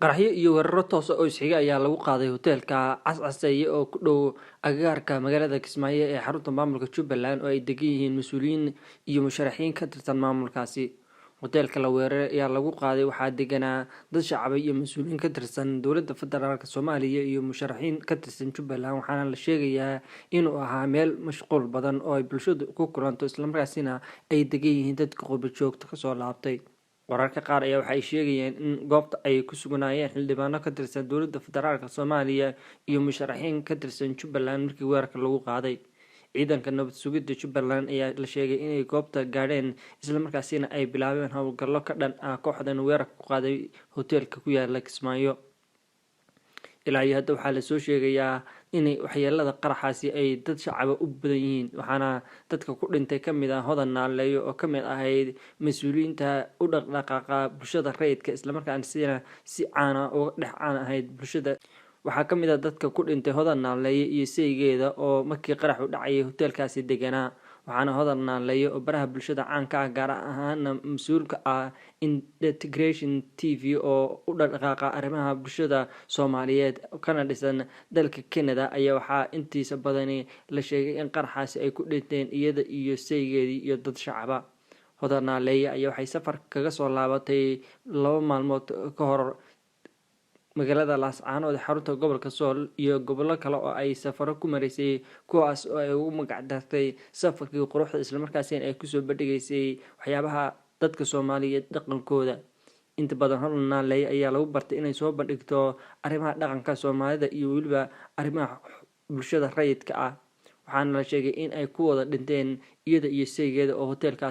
qaraxyo iyo weeraro toos ah oo isxiga ayaa lagu qaaday hoteelka Cascaseye oo ku dhow agagaarka magaalada Kismaayo ee xarunta maamulka Jubbaland oo ay degan yihiin mas'uuliyiin iyo musharaxiin ka tirsan maamulkaasi. Hoteelka la weeraray ayaa lagu qaaday waxaa deganaa dad shacab iyo mas'uuliyiin ka tirsan dowladda federaalka Soomaaliya iyo musharaxiin ka tirsan Jubbaland, waxaana la sheegayaa inuu ahaa meel mashquul badan oo ay bulshadu ku kulanto isla markaasina ay degan yihiin dadka qurbo joogta ka soo laabtay. Wararka qaar ayaa waxay sheegayeen in goobta ay ku sugnaayeen xildhibaano ka tirsan dowladda federaalka Soomaaliya iyo musharaxiin ka tirsan Jubbaland markii weerarka lagu qaaday. Ciidanka nabad sugidda Jubbaland ayaa la sheegay inay goobta gaadheen isla markaasina ay bilaabeen howlgallo ka dhan ah kooxdan weerarka ku qaaday hoteelka ku yaala Kismaayo. Ilaa iyo hadda waxaa la soo sheegayaa in waxyeelada qaraxaasi ay dad shacab u badan yihiin, waxaana dadka ku dhintay ka mid ah Hodan Naaleeyo oo ka mid ahayd mas'uuliyiinta u dhaqdhaqaaqa bulshada rayidka isla markaana si caan ah uga dhex caan ahayd bulshada. Waxaa ka mid ah dadka ku dhintay Hodan Naaleeyo iyo saygeeda oo markii qaraxu dhacay hoteelkaasi deganaa, waxaana Hodan Naaleeyo oo baraha bulshada caan ka ah gaar ahaan mas'uul ka ah Integration TV oo u dhaqdhaqaaqa arrimaha bulshada Soomaaliyeed kana dhisan dalka Canada ayaa waxaa intiisa badan la sheegay in qaraxaasi ay ku dhinteen iyada iyo saygeedii iyo dad shacab ah. Hodan Naaleeyo ayaa waxay safar kaga soo laabatay 2 maalmood ka hor magaalada Laascaanood ee xarunta gobolka Sool iyo gobollo kale oo ay safaro ku mareysay, kuwaas oo ay ugu magac dartay safarkii quruxda isla markaasina ay kusoo bandhigaysay waxyaabaha dadka Soomaaliyeed dhaqankooda. Inta badan Hodan Naaleeyo ayaa lagu bartay inay soo bandhigto arrimaha dhaqanka Soomaalida iyo weliba arrimaha bulshada rayidka ah, waxaana la sheegay in ay ku wada dhinteen iyada iyo saygeeda oo hoteelkaas